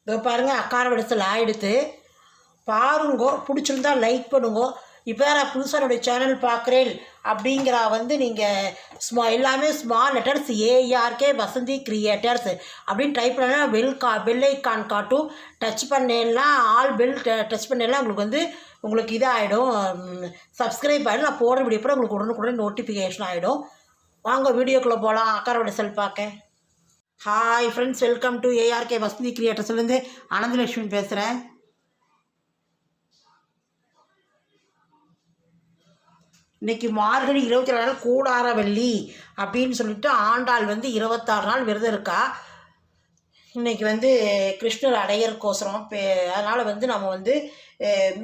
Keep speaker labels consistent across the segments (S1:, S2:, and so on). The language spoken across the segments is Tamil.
S1: இதோ பாருங்கள் அக்கார வடசல் ஆகிடுத்து பாருங்கோ. பிடிச்சிருந்தா லைக் பண்ணுங்கோ. இப்போ தான் நான் புதுசாக என்னுடைய சேனல் பார்க்குறேன் அப்படிங்கிற நீங்கள் எல்லாமே small letters ARK Vasanthi creators அப்படின்னு டைப் பண்ணால் பெல் ஐக்கான் காட்டும். டச் பண்ணேன்னா ஆல் பெல் டச் பண்ணேன்னா உங்களுக்கு இதாகிடும், சப்ஸ்கிரைப் ஆகிடும். நான் போடுற வீடியோ கூட உங்களுக்கு உடனுக்குடன் நோட்டிஃபிகேஷன் ஆகிடும். வாங்க வீடியோக்குள்ளே போகலாம். அக்கார வடசல் பார்க்க. Hi friends, welcome to ARK Vasanthi கிரியேட்டர்ஸ்லேருந்து ஆனந்தலட்சுமி பேசுகிறேன். இன்றைக்கி மார்கழி 27 நாள் கூடார வெள்ளி அப்படின்னு சொல்லிட்டு ஆண்டாள் 26 நாள் விரதம் இருக்கா. இன்றைக்கி கிருஷ்ணர் அடையறக்கோசரம் அதனால் நம்ம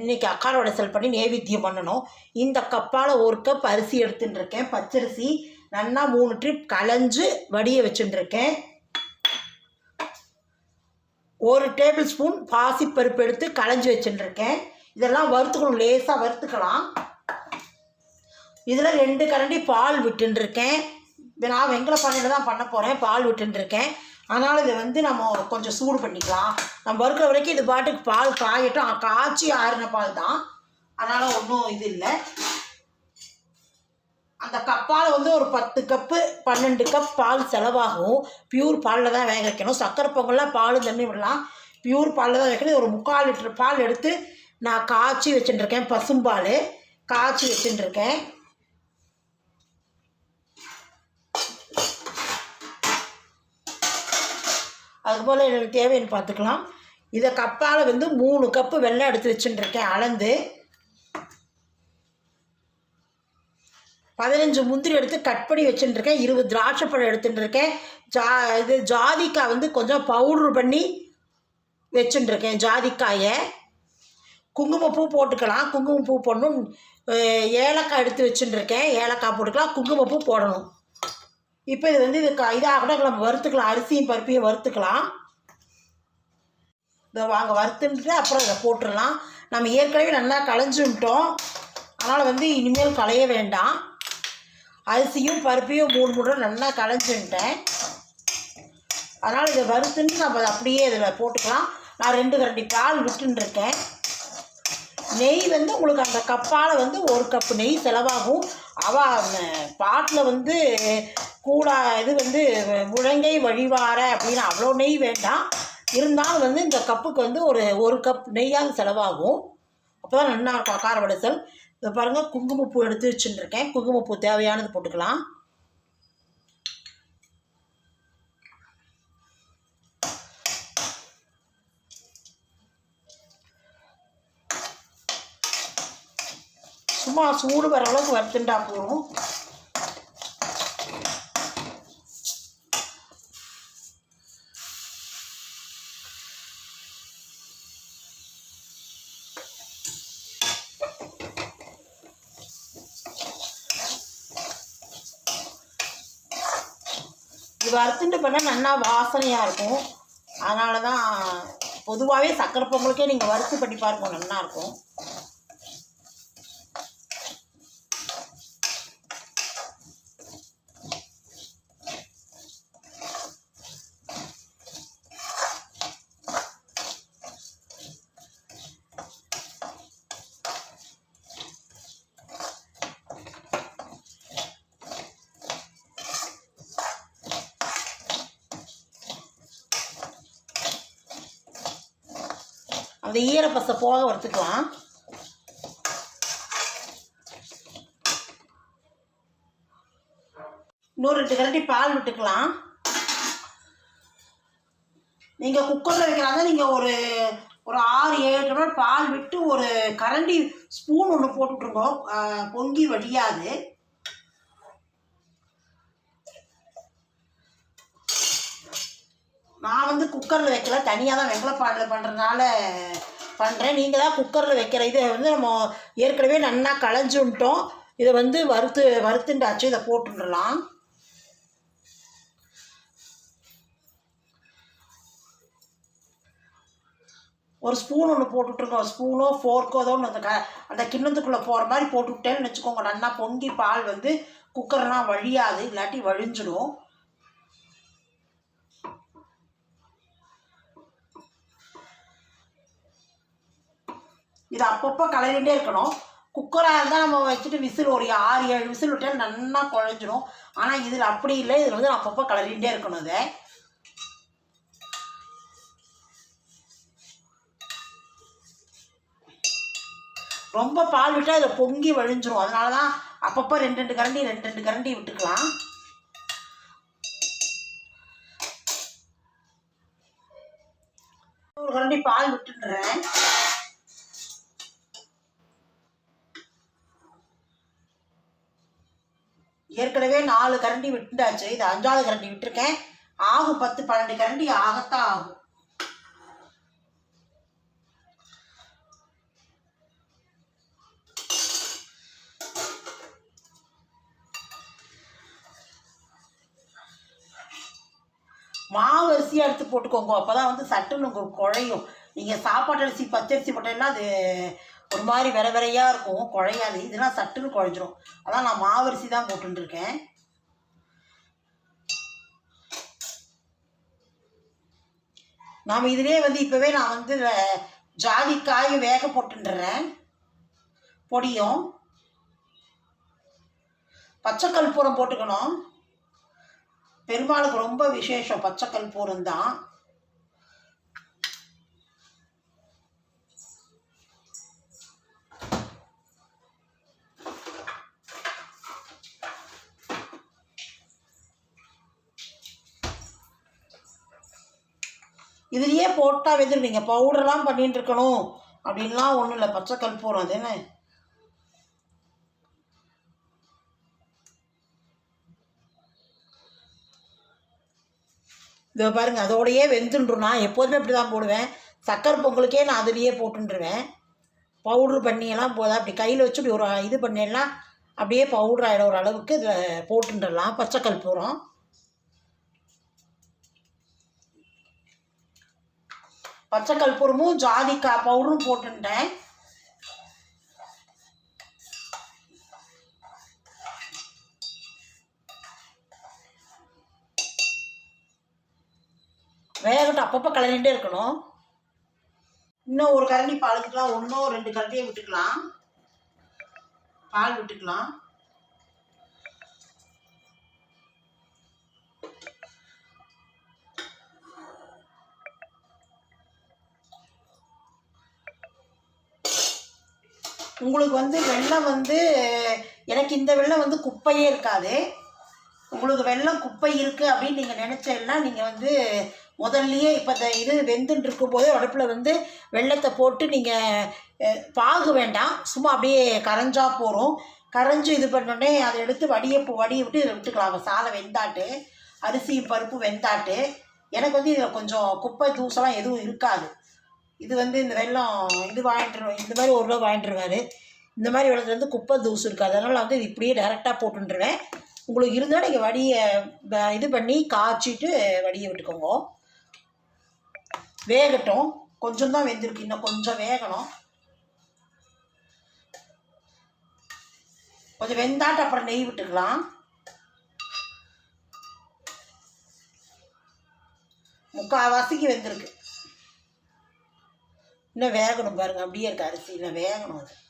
S1: இன்றைக்கி அக்கார வடசல் பண்ணி நைவேத்தியம் பண்ணணும். இந்த கப்பால் ஒரு கப் அரிசி எடுத்துட்டுருக்கேன். பச்சரிசி நல்லா 3 ட்ரிப் களைஞ்சு வடிய வச்சுட்டுருக்கேன். 1 டேபிள் ஸ்பூன் பாசிப்பருப்பு எடுத்து களைஞ்சி வச்சுட்டுருக்கேன். இதெல்லாம் வறுத்துக்கணும், லேசாக வறுத்துக்கலாம். இதில் 2 கரண்டி பால் விட்டுருக்கேன். நான் வெங்கல பானையில் தான் பண்ண போகிறேன். பால் விட்டுருக்கேன். அதனால் இதை நம்ம கொஞ்சம் சூடு பண்ணிக்கலாம். நம்ம வறுக்கிற வரைக்கும் இது பாட்டுக்கு பால் காயட்டும். காய்ச்சி ஆறின பால் தான், அதனால் ஒன்றும் இது இல்லை. அந்த கப்பால் ஒரு 10 கப்பு 12 கப் பால் செலவாகும். பியூர் பாலில் தான் வேக வைக்கணும். சக்கரை பொங்கல்லாம் பால் தண்ணி விடலாம். பியூர் பாலில் தான் வைக்கணும். ஒரு 3/4 லிட்டர் பால் எடுத்து நான் காய்ச்சி வச்சுட்டுருக்கேன். பசும்பால் காய்ச்சி வச்சுட்டுருக்கேன். அதுபோல் எனக்கு தேவைன்னு பார்த்துக்கலாம். இதை கப்பால் 3 கப்பு வெல்லம் எடுத்து வச்சுட்டுருக்கேன் அளந்து. 15 முந்திரி எடுத்து கட் பண்ணி வச்சுட்டுருக்கேன். 20 திராட்சை பழம் எடுத்துட்டுருக்கேன். இது ஜாதிக்காய் கொஞ்சம் பவுட்ரு பண்ணி வச்சுட்டுருக்கேன். ஜாதிக்காயை குங்குமப்பூ போட்டுக்கலாம். குங்குமப்பூ போடணும். ஏலக்காய் எடுத்து வச்சுட்டுருக்கேன். ஏலக்காய் போட்டுக்கலாம். குங்குமப்பூ போடணும். இப்போ இது இதாக கூட நம்ம வறுத்துக்கலாம். அரிசியும் பருப்பையும் வறுத்துக்கலாம். இதை வாங்க வறுத்துட்டு அப்புறம் இதை போட்டுடலாம். நம்ம ஏற்கனவே நல்லா களைஞ்சுட்டோம். அதனால் இனிமேல் களைய வேண்டாம். அரிசியும் பருப்பையும் 3 முறை நல்லா களைஞ்சுட்டேன். அதனால் இதை வறுத்துட்டு நம்ம அப்படியே இதில் போட்டுக்கலாம். நான் 2 கரண்டி பால் விட்டுருக்கேன். நெய் உங்களுக்கு அந்த கப்பால் 1 கப்பு நெய் செலவாகும். பாட்டில் கூடா இது முழங்கை வழிவார அப்படின்னு அவ்வளோ நெய் வேண்டாம். இருந்தாலும் இந்த கப்புக்கு ஒரு கப் நெய்யாவது செலவாகும். அப்போ தான் நல்லா இருக்கும் அக்கார வடசல். இதை பாருங்கள், குங்குமப்பூ எடுத்து வச்சுட்டுருக்கேன். குங்குமப்பூ தேவையானது போட்டுக்கலாம். சும்மா சூடு வர அளவுக்கு வறுத்துட்டா போகும். இது வறுத்துட்டு பண்ணால் நல்லா வாசனையாக இருக்கும். அதனால தான் பொதுவாகவே சக்கரை பொங்கலுக்கே நீங்கள் வறுத்து பண்ணி பாருங்க, நல்லாயிருக்கும். அந்த ஈரப்பசை போக வறுத்துக்கலாம். இன்னொரு 2 கரண்டி பால் விட்டுக்கலாம். நீங்கள் குக்கரில் வைக்கிறாங்க, நீங்கள் ஒரு 6-7 டம்ளர் பால் விட்டு ஒரு கரண்டி ஸ்பூன் ஒன்று போட்டுட்ருங்க. பொங்கி வடியாது. நான் குக்கரில் வைக்கல, தனியாக தான் வெங்கலப்பாடில் பண்ணுறதுனால பண்ணுறேன். நீங்கள் தான் குக்கரில் வைக்கிற. இதை நம்ம ஏற்கனவே நல்லா களைஞ்சுட்டோம். இதை வறுத்துண்டாச்சு. இதை போட்டுடலாம். ஒரு ஸ்பூன் ஒன்று போட்டுட்ருக்கோம். ஸ்பூனோ ஃபோர்க்கோ ஏதோ ஒன்று அந்த கிண்ணத்துக்குள்ளே போகிற மாதிரி போட்டுவிட்டேன்னு வச்சுக்கோங்க. நல்லா பொங்கி பால் குக்கர்லாம் வழியாது, இல்லாட்டி வழிஞ்சிடும். இது அப்பப்போ கலரிகிட்டே இருக்கணும். குக்கராக இருந்தால் நம்ம வச்சுட்டு விசில் ஒரு 6-7 விசில் விட்டால் நல்லா குழஞ்சிரும். ஆனால் இதில் அப்படி இல்லை, இதில் வந்து அப்பப்போ கலரிகிட்டே இருக்கணும். இதை ரொம்ப பால் விட்டால் இதில் பொங்கி வழிஞ்சிரும். அதனால தான் அப்பப்போ 2 கரண்டி விட்டுக்கலாம். ஒரு கரண்டி பால் விட்டுடுறேன். ஏற்கனவே 4 கரண்டி விட்டுண்டாச்சு. இது 5வது கரண்டி விட்டுருக்கேன். ஆகும் 10-12 கரண்டி ஆகத்தான் ஆகும். மாவு அரிசியாக எடுத்து போட்டுக்கோங்க. அப்போ தான் வந்து சட்டுன்னு உங்களுக்கு குழையும். நீங்கள் சாப்பாட்டு அரிசி பச்சரிசி போட்டீங்கன்னா அது ஒரு மாதிரி விரையாக இருக்கும், குழையாது. இதெல்லாம் சட்டுன்னு குழைஞ்சிரும். அதான் நான் மாவு அரிசி தான் போட்டுருக்கேன். நாம் இதிலே வந்து இப்போவே நான் வந்து ஜாதிக்காய் வேக போட்டுடுறேன். பொடியும் பச்சை கற்பூரம் போட்டுக்கணும். பெருமாளுக்கு ரொம்ப விசேஷம் பச்சை கற்பூரம் தான். இதுலேயே போட்டால் வெந்துடும். நீங்கள் பவுடர்லாம் பண்ணிட்டு இருக்கணும் அப்படின்லாம் ஒன்றும் இல்லை. பச்சை கற்பூரம் அது என்ன இதோ பாருங்கள், அதோடையே வெந்துன்றும். நான் எப்போதுமே இப்படி தான் போடுவேன். சக்கரை பொங்கலுக்கே நான் அதுலேயே போட்டுருவேன். பவுட்ரு பண்ணியெல்லாம் போதா அப்படி கையில் வச்சு இப்படி ஒரு இது பண்ணிடலாம், அப்படியே பவுட்ரு ஆகிட ஒரு அளவுக்கு இதில் போட்டுடலாம். பச்சை கற்பூரம் பச்சை கற்பூரமும் ஜாதிக்காய் பவுடரும் போட்டுட்டேன். வேகட்டும், அப்பப்போ கலரிகிட்டே இருக்கணும். இன்னும் ஒரு கரண்டி பாலுக்குலாம் 1-2 கரண்டியை விட்டுக்கலாம். பால் விட்டுக்கலாம். உங்களுக்கு வந்து வெல்லம் வந்து எனக்கு இந்த வெல்லம் வந்து குப்பையே இருக்காது. உங்களுக்கு வெல்லம் குப்பை இருக்குது அப்படின்னு நீங்கள் நினச்சேன்னா நீங்கள் வந்து முதல்லையே இப்போ இந்த இது வெந்துட்டு இருக்கும்போதே அடுப்பில் வந்து வெல்லத்தை போட்டு நீங்கள் பாகு வேண்டாம், சும்மா அப்படியே கரைஞ்சா போகிறோம். கரைஞ்சி இது பண்ணோடனே அதை எடுத்து வடியை விட்டு இதில் விட்டுக்கலாம். சாதம் வெந்தாட்டு, அரிசி பருப்பு வெந்தாட்டு. எனக்கு வந்து இதில் கொஞ்சம் குப்பை தூசெல்லாம் எதுவும் இருக்காது. இது வந்து இந்த வெல்லம் இது வாங்கிட்டுருவேன், இந்த மாதிரி 1 ரூபா வாங்கிட்டுருவாரு. இந்த மாதிரி வெள்ளத்தில் வந்து குப்பை தூசு இருக்காது. அதனால் வந்து இது இப்படியே டைரெக்டாக போட்டுருவேன். உங்களுக்கு இருந்தால் நீங்கள் வடியை இது பண்ணி காய்ச்சிட்டு வடியை விட்டுக்கோங்க. வேகட்டும், கொஞ்சம் தான் வெந்திருக்கு, இன்னும் கொஞ்சம் வேகணும். கொஞ்சம் வெந்தாட்டு அப்புறம் நெய் விட்டுக்கலாம். முக்கால்வாசிக்கு வெந்திருக்கு. இன்னும் வேகணும் பாருங்கள், அப்படியே இருக்கு அரிசி, இன்னும் வேகணும். அது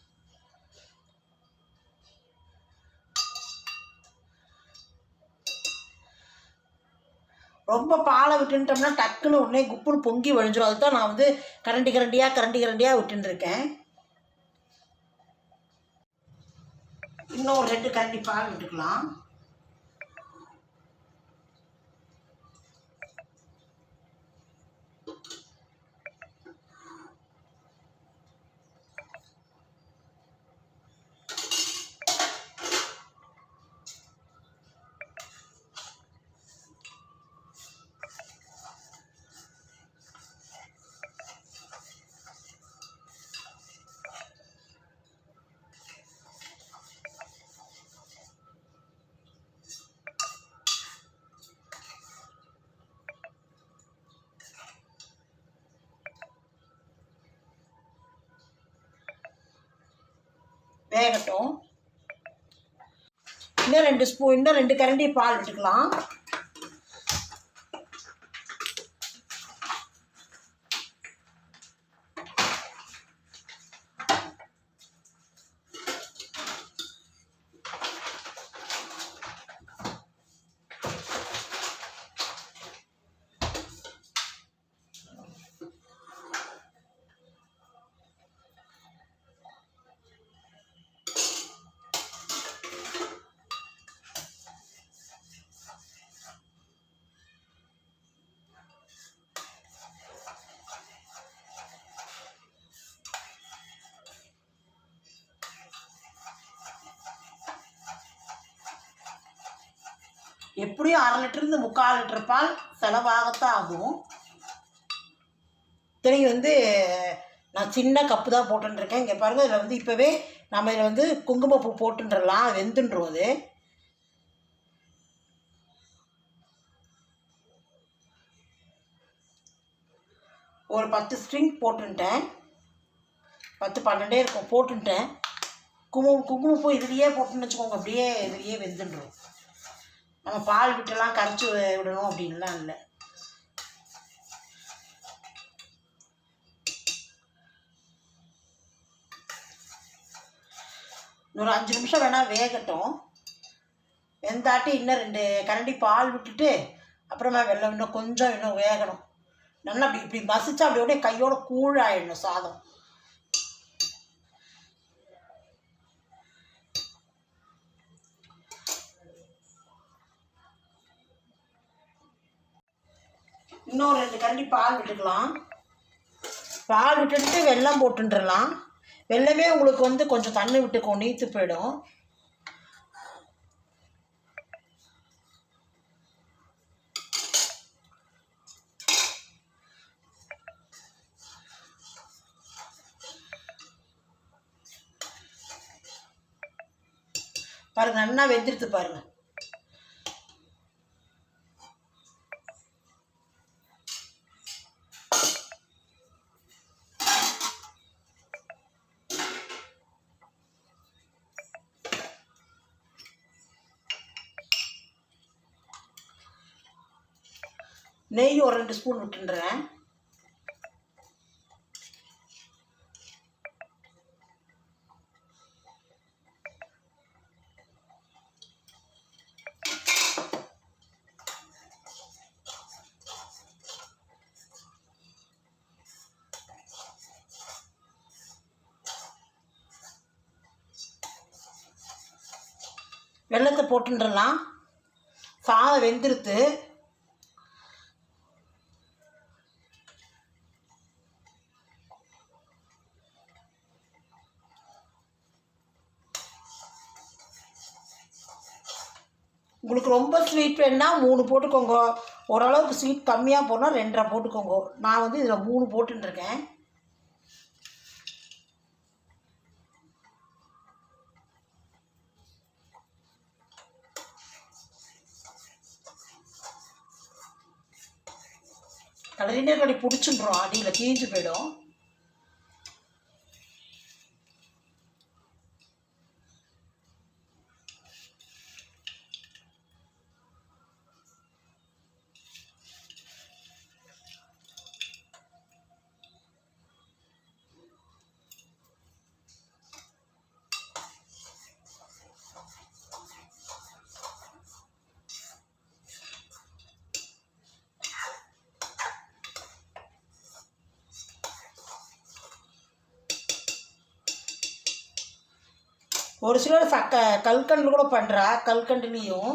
S1: ரொம்ப பாலை விட்டுட்டோம்னா டக்குன்னு உடனே குப்புன்னு பொங்கி வழிஞ்சிடும். அதுதான் நான் வந்து கரண்டியாக விட்டுருக்கேன். இன்னும் ஒரு 2 கரண்டி பால் விட்டுக்கலாம். வேகட்டும். இன்னும் 2 கரண்டி பால் விட்டுக்கலாம். எப்படியும் 1/2 லிட்டருந்து 3/4 லிட்டர் பால் செலவாகத்தான் ஆகும். இத்தனைக்கு வந்து நான் சின்ன கப்பு தான் போட்டுருக்கேன். இங்கே பாருங்கள், இதில் வந்து இப்போவே நம்ம இதில் வந்து குங்குமப்பூ போட்டுன்றலாம், வெந்துன்றோம் அது. ஒரு 10 ஸ்ட்ரிங் போட்டுட்டேன், 10-12 இருக்கும் போட்டுட்டேன். குங்குமப்பூ இதுலேயே போட்டுன்னு வச்சுக்கோங்க, அப்படியே இதுலேயே வெந்துன்றோம். நம்ம பால் விட்டுலாம் கரைச்சி விடணும் அப்படின்லாம் இல்லை. இன்னொரு 5 நிமிஷம் வேணால் வேகட்டும். வெந்தாட்டி இன்னும் 2 கரண்டி பால் விட்டுட்டு அப்புறமா வெல்லம் இன்னும் கொஞ்சம் இன்னும் வேகணும். நல்லா அப்படி இப்படி மசிச்சா அப்படியோட கையோட கூழ் ஆயிடணும் சாதம். இன்னும் 2 கரண்டி பால் விட்டுக்கலாம். பால் விட்டுட்டு வெல்லம் போட்டுன்றலாம். வெல்லமே உங்களுக்கு வந்து கொஞ்சம் தண்ணி விட்டுக்கும், நீத்து போயிடும். பாருங்க, நல்லா வெந்துடுத்து பாருங்க. நெய் ஒரு 2 ஸ்பூன் விட்டுன்றேன். வெல்லத்தை போட்டுன்றலாம். சாதம் வெந்துருத்து. உங்களுக்கு ரொம்ப ஸ்வீட் வேணுன்னா 3 போட்டுக்கோங்க. ஓரளவுக்கு ஸ்வீட் கம்மியாக போனால் 2.5 போட்டுக்கோங்க. நான் வந்து இதில் 3 போட்டுருக்கேன். கலரினே கடி பிடிச்சின்றோம், அடியில் தீஞ்சு போயிடும். ஒரு சிலர் கல்கண்டு கூட பண்ணுறா, கல்கண்டுலேயும்.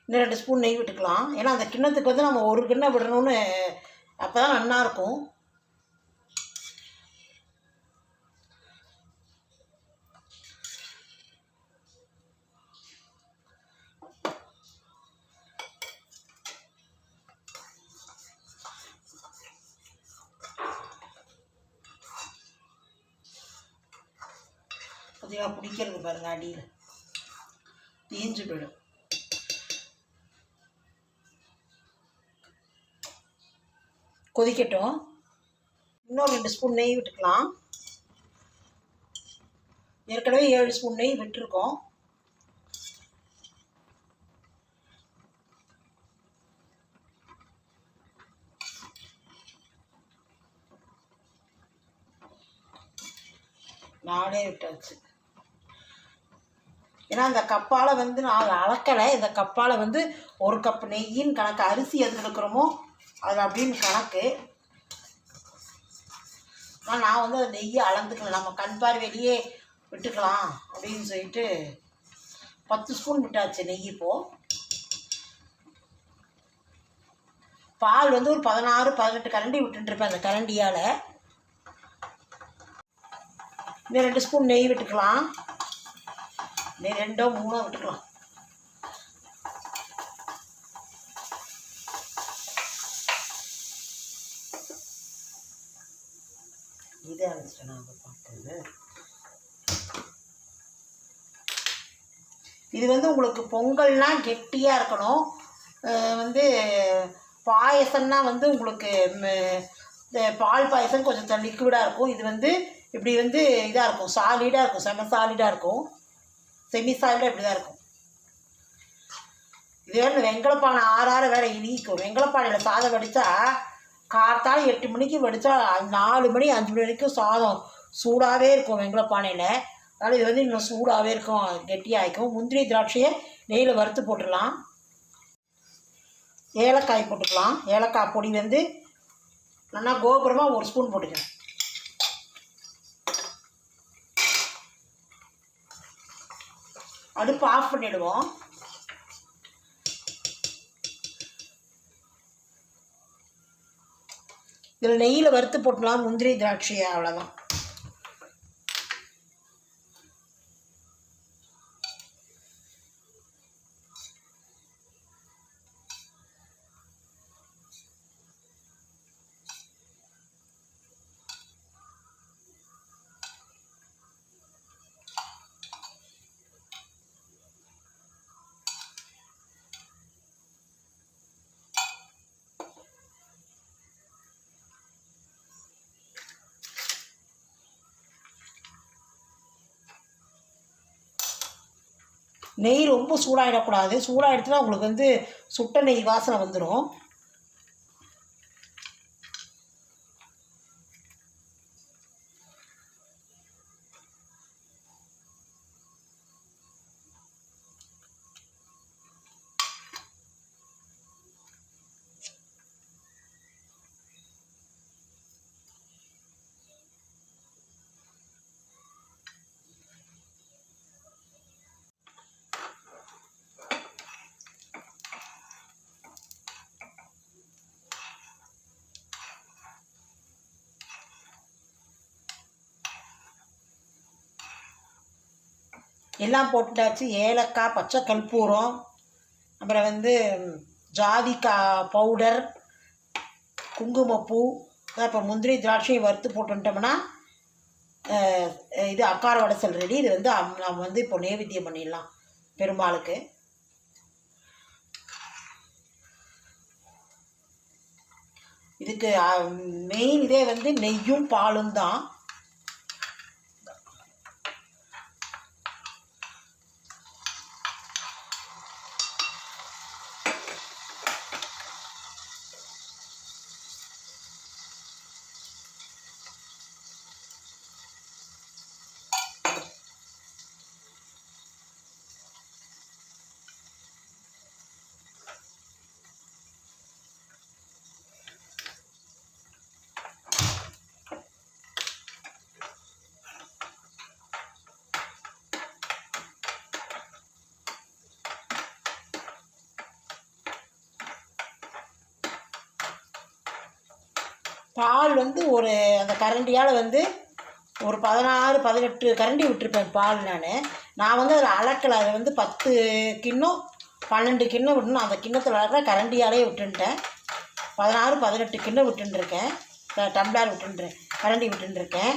S1: இன்னும் 2 ஸ்பூன் நெய் விட்டுக்கலாம். ஏன்னா அந்த கிண்ணத்துக்கு வந்து நம்ம ஒரு கிண்ணம் விடணும்னு, அப்போ தான் நல்லாயிருக்கும். பார்த்தீங்களா, பிடிக்கிறது பாருங்க, அடியில் தீஞ்சு போயிடும். கொதிக்கட்டும். இன்னும் 2 ஸ்பூன் நெய் விட்டுக்கலாம். ஏற்கனவே 7 ஸ்பூன் நெய் விட்டுருக்கோம். 4 விட்டாச்சு. ஏன்னா அந்த கப்பால் வந்து நான் அளக்கலை. இந்த கப்பால் வந்து 1 கப் நெய்யின்னு கணக்கு. அரிசி எது எடுக்கிறோமோ அது அப்படின்னு கணக்கு. ஆனால் நான் வந்து அந்த நெய்யை அளந்துக்கலாம். நம்ம கண் பார்வையிலேயே விட்டுக்கலாம் அப்படின்னு சொல்லிட்டு 10 ஸ்பூன் விட்டாச்சு நெய். இப்போது பால் வந்து ஒரு 16-18 கரண்டி விட்டுருப்பேன் அந்த கரண்டியால். இன்னும் 2 ஸ்பூன் நெய் விட்டுக்கலாம். நெய் 2-3 விட்டுக்கலாம். இதே அழைச்சிட்டேன் நான் பார்த்தது. இது வந்து உங்களுக்கு பொங்கல்னால் கெட்டியாக இருக்கணும். வந்து பாயசம்னா வந்து உங்களுக்கு இந்த பால் பாயசம் கொஞ்சம் லிக்விடாக இருக்கும். இது வந்து இப்படி வந்து இதாக இருக்கும், சாலிடாக இருக்கும், சாலிடாக இருக்கும். செமி சாலிடாக இப்படி தான் இருக்கும். இது வேறு வெங்கலப்பானை ஆறாறு வேறு இனிக்கும். வெங்கலப்பானையில் சாதம் வடித்தா காத்தாலும் 8 மணிக்கு வடித்தா 4 மணி 5 மணி வரைக்கும் சாதம் சூடாகவே இருக்கும் வெங்கலப்பானையில். அதனால் இது வந்து இன்னும் சூடாகவே இருக்கும், கெட்டியாகிக்கும். முந்திரி திராட்சையை நெய்யில் வறுத்து போட்டுடலாம். ஏலக்காய் போட்டுக்கலாம். ஏலக்காய் பொடி வந்து நல்லா கோபுரமாக 1 ஸ்பூன் போட்டுக்கலாம். அடுப்பு ஆஃப் பண்ணிவிடுவோம். இதில் நெய்யில் வறுத்து போட்டுக்கலாம் முந்திரி திராட்சையை. அவ்வளோதான். நெய் ரொம்ப சூடாகிடக்கூடாது. சூடாகிடுச்சுன்னா உங்களுக்கு வந்து சுட்ட நெய் வாசனை வந்துடும். எல்லாம் போட்டுட்டாச்சு. ஏலக்காய், பச்சை கற்பூரம், அப்புறம் வந்து ஜாதிக்காய் பவுடர், குங்குமப்பூ, இப்போ முந்திரி திராட்சையும் வறுத்து போட்டுட்டோம்னா இது அக்கார வடைசல் ரெடி. இது வந்து நம்ம வந்து இப்போ நைவேத்தியம் பண்ணிடலாம் பெருமாளுக்கு. இதுக்கு மெயின் இதே வந்து நெய்யும் பாலும் தான். பால் வந்து ஒரு அந்த கரண்டியால் வந்து ஒரு 16-18 கரண்டி விட்டுருப்பேன் பால். நான் வந்து அதில் அளக்கலை. அதை வந்து 10 கிண்ணம் 12 கிண்ணம் விடணும். அந்த கிண்ணத்தில் அளக்கிற கரண்டியாலே விட்டுன்ட்டேன். 16-18 கிண்ணம் விட்டுருக்கேன். டம்ளர் கரண்டி விட்டுருக்கேன்.